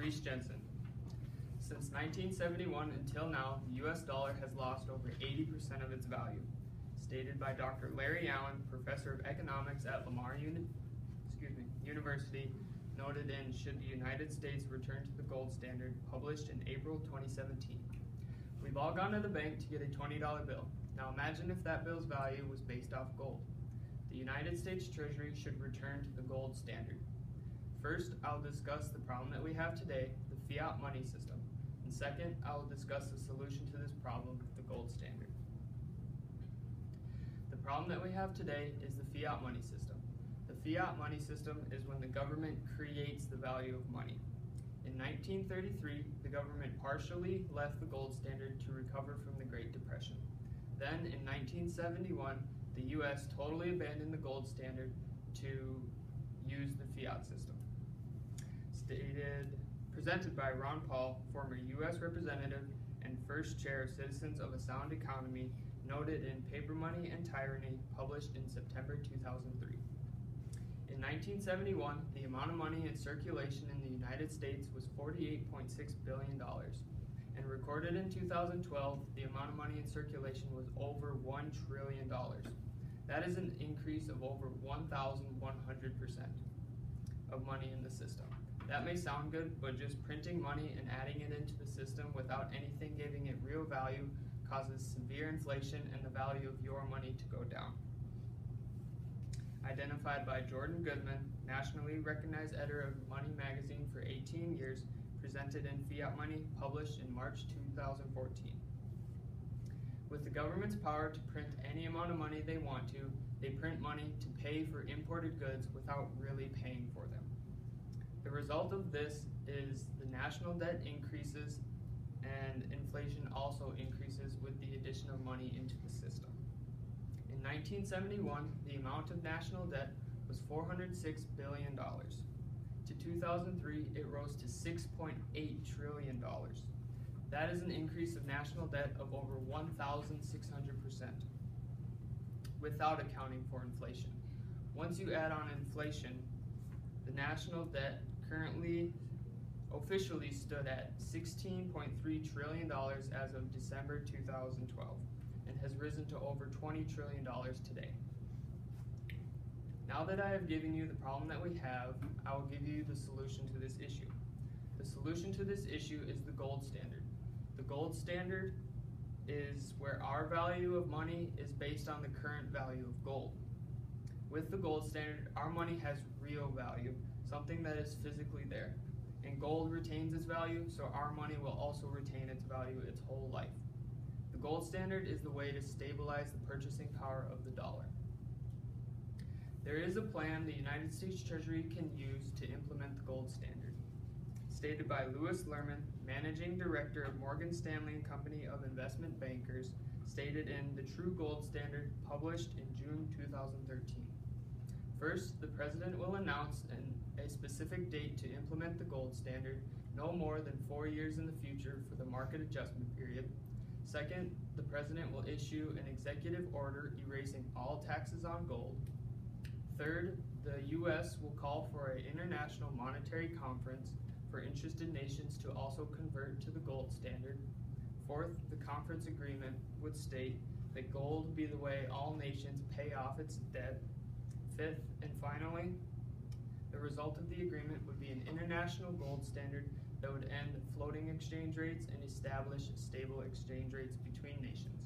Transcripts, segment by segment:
Rheis Jensen. Since 1971 until now, the U.S. dollar has lost over 80% of its value. Stated by Dr. Larry Allen, professor of economics at Lamar University, noted in Should the United States Return to the Gold Standard, published in April 2017. We've all gone to the bank to get a $20 bill. Now imagine if that bill's value was based off gold. The United States Treasury should return to the gold standard. First, I'll discuss the problem that we have today, the fiat money system. And second, I will discuss the solution to this problem, the gold standard. The problem that we have today is the fiat money system. The fiat money system is when the government creates the value of money. In 1933, the government partially left the gold standard to recover from the Great Depression. Then, in 1971, the U.S. totally abandoned the gold standard to use the fiat system. Presented by Ron Paul, former U.S. Representative and first chair of Citizens of a Sound Economy, noted in Paper Money and Tyranny, published in September 2003. In 1971, the amount of money in circulation in the United States was $48.6 billion, and recorded in 2012, the amount of money in circulation was over $1 trillion. That is an increase of over 1,100% of money in the system. That may sound good, but just printing money and adding it into the system without anything giving it real value causes severe inflation and the value of your money to go down. Identified by Jordan Goodman, nationally recognized editor of Money magazine for 18 years, presented in Fiat Money, published in March 2014. With the government's power to print any amount of money they want to, they print money to pay for imported goods without really paying for them. The result of this is the national debt increases and inflation also increases with the addition of money into the system. In 1971, the amount of national debt was $406 billion. To 2003, it rose to $6.8 trillion. That is an increase of national debt of over 1,600%, without accounting for inflation. Once you add on inflation, the national debt currently officially stood at $16.3 trillion as of December 2012 and has risen to over $20 trillion today. Now that I have given you the problem that we have, I will give you the solution to this issue. The solution to this issue is the gold standard. The gold standard is where our value of money is based on the current value of gold. With the gold standard, our money has real value, something that is physically there. And gold retains its value, so our money will also retain its value its whole life. The gold standard is the way to stabilize the purchasing power of the dollar. There is a plan the United States Treasury can use to implement the gold standard. Stated by Louis Lerman, Managing Director of Morgan Stanley & Company of Investment Bankers, stated in The True Gold Standard, published in June 2013. First, the President will announce a specific date to implement the gold standard, no more than 4 years in the future for the market adjustment period. Second, the President will issue an executive order erasing all taxes on gold. Third, the U.S. will call for an international monetary conference for interested nations to also convert to the gold standard. Fourth, the conference agreement would state that gold be the way all nations pay off its debt. Fifth, and finally, the result of the agreement would be an international gold standard that would end floating exchange rates and establish stable exchange rates between nations.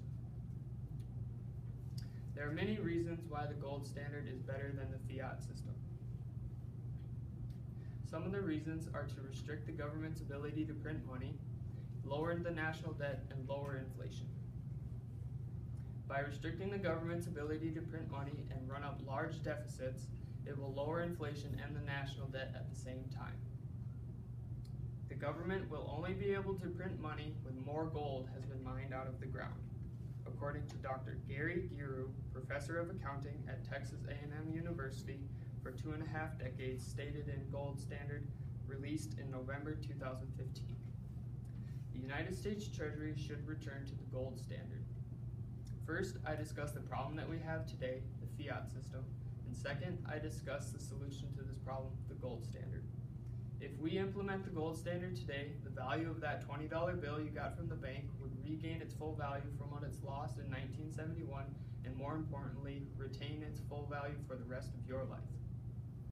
There are many reasons why the gold standard is better than the fiat system. Some of the reasons are to restrict the government's ability to print money, lower the national debt, and lower inflation. By restricting the government's ability to print money and run up large deficits, it will lower inflation and the national debt at the same time. The government will only be able to print money when more gold has been mined out of the ground. According to Dr. Gary Giroux, professor of accounting at Texas A&M University for 2.5 decades, stated in Gold Standard, released in November 2015. The United States Treasury should return to the gold standard. First, I discuss the problem that we have today, the fiat system, and second, I discuss the solution to this problem, the gold standard. If we implement the gold standard today, the value of that $20 bill you got from the bank would regain its full value from what it's lost in 1971, and more importantly, retain its full value for the rest of your life.